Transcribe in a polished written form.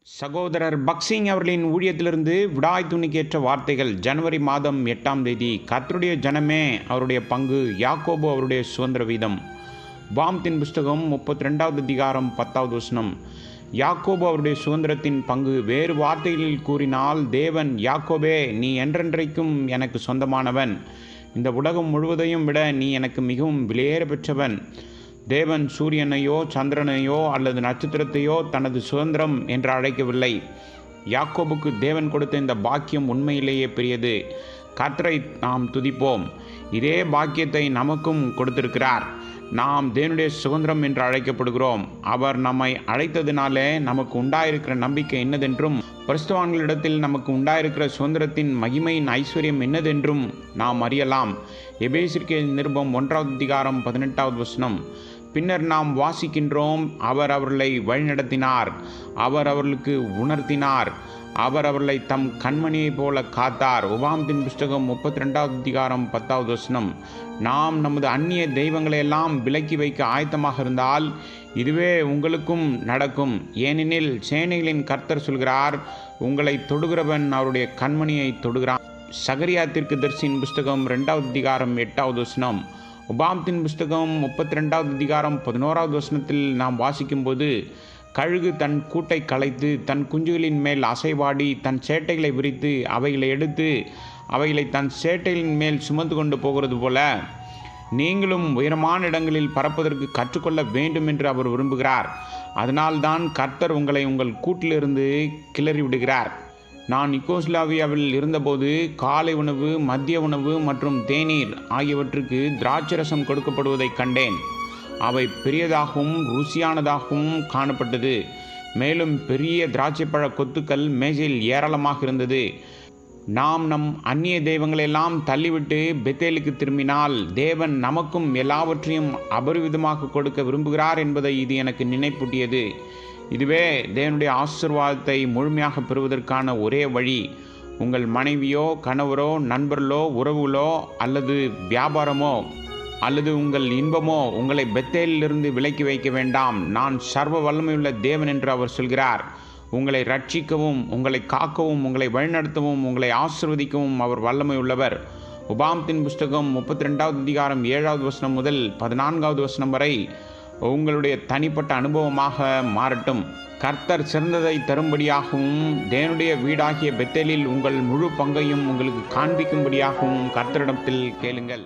சகோதரர் பக்சிங் அவர்களின் ஊழியத்திலிருந்து விடாய் துணிக்கேற்ற வார்த்தைகள். ஜனவரி மாதம் 8ஆம் தேதி. கர்த்தருடைய ஜனமே அவருடைய பங்கு, யாக்கோபு அவருடைய சுதந்திர வீதம். உபாகமத்தின் புஸ்தகம் 32வது அதிகாரம் 10வது வசனம். யாக்கோபு அவருடைய சுதந்திரத்தின் பங்கு. வேறு வார்த்தைகளில் கூறினால், தேவன், யாக்கோபே, நீ என்றென்றைக்கும் எனக்கு சொந்தமானவன், இந்த உலகம் முழுவதையும் விட நீ எனக்கு மிகவும் விலையேற பெற்றவன். தேவன் சூரியனையோ சந்திரனையோ அல்லது நட்சத்திரத்தையோ தனது சுதந்திரம் என்று அழைக்கவில்லை. யாக்கோபுக்கு தேவன் கொடுத்த இந்த பாக்கியம் உண்மையிலேயே பெரியது. கர்த்தரை நாம் துதிப்போம். இதே பாக்கியத்தை நமக்கும் கொடுத்திருக்கிறார். நாம் தேவனுடைய சுதந்திரம் என்று அழைக்கப்படுகிறோம். அவர் நம்மை அழைத்ததினாலே நமக்கு உண்டாயிருக்கிற நம்பிக்கை என்னதென்றும், பரிசுத்தவான்களிடத்தில் நமக்கு உண்டாயிருக்கிற சுதந்திரத்தின் மகிமையின் ஐஸ்வர்யம் என்னதென்றும் நாம் அறியலாம். எபேசியருக்கு நிருபம் 1வது அதிகாரம் 18வது வசனம். பின்னர் நாம் வாசிக்கின்றோம், அவர் அவர்களை வழிநடத்தினார், அவர் அவர்களுக்கு உணர்த்தினார், அவர் அவர்களை தம் கண்மணியைப் போல காத்தார். உபாகமத்தின் புஸ்தகம் 32வது அதிகாரம் 10வது வசனம். நாம் நமது அந்நிய தெய்வங்களையெல்லாம் விலக்கி வைக்க ஆயத்தமாக இருந்தால் இதுவே உங்களுக்கும் நடக்கும். ஏனெனில் சேனைகளின் கர்த்தர் சொல்கிறார், உங்களை தொடுகிறவன் அவருடைய கண்மணியை தொடுகிறான். சகரியா தீர்க்கதரிசியின் புஸ்தகம் 2வது அதிகாரம் 8வது வசனம். உபாகமத்தின் புஸ்தகம் 32வது அதிகாரம் 11வது வசனத்தில் நாம் வாசிக்கும்போது, கழுகு தன் கூட்டை கலைத்து தன் குஞ்சுகளின் மேல் அசைவாடி தன் சேட்டைகளை விரித்து அவைகளை எடுத்து அவைகளை தன் சேட்டைகளின் மேல் சுமந்து கொண்டு போகிறது போல நீங்களும் உயரமான இடங்களில் பறப்பதற்கு கற்றுக்கொள்ள வேண்டும் என்று அவர் விரும்புகிறார். அதனால்தான் கர்த்தர் உங்களை உங்கள் கூட்டிலிருந்து கிளறி விடுகிறார். நான் யுகோஸ்லாவியாவில் இருந்தபோது காலை உணவு, மதிய உணவு மற்றும் தேநீர் ஆகியவற்றுக்கு திராட்சரசம் கொடுக்கப்படுவதை கண்டேன். அவை பெரியதாகவும் ருசியானதாகவும் காணப்பட்டது. மேலும் பெரிய திராட்சைப்பழ கொத்துக்கள் மேஜையில் ஏராளமாக இருந்தது. நாம் நம் அந்நிய தெய்வங்களெல்லாம் தள்ளிவிட்டு பெத்தேலுக்கு திரும்பினால் தேவன் நமக்கும் எல்லாவற்றையும் அபரிவிதமாக கொடுக்க விரும்புகிறார் என்பதை இது எனக்கு நினைப்பூட்டியது. இதுவே தேவனுடைய ஆசீர்வாதத்தை முழுமையாக பெறுவதற்கான ஒரே வழி. உங்கள் மனைவியோ கணவரோ நண்பர்களோ உறவுகளோ அல்லது வியாபாரமோ அல்லது உங்கள் இன்பமோ உங்களை பெத்தேலிலிருந்து விலக்கி வைக்க வேண்டாம். நான் சர்வ வல்லமையுள்ள தேவன் என்று அவர் சொல்கிறார். உங்களை ரட்சிக்கவும், உங்களை காக்கவும், உங்களை வழிநடத்தவும், உங்களை ஆசீர்வதிக்கவும் அவர் வல்லமை உள்ளவர். உபாகமத்தின் புஸ்தகம் 32வது அதிகாரம் 7வது வசனம் முதல் 14வது வசனம் வரை உங்களுடைய தனிப்பட்ட அனுபவமாக மாறட்டும். கர்த்தர் சிறந்ததை தரும்படியாகவும் தேவனுடைய வீடாகிய பெத்தேலில் உங்கள் முழு பங்கையும் உங்களுக்கு காண்பிக்கும்படியாகவும் கர்த்தரிடத்தில் கேளுங்கள்.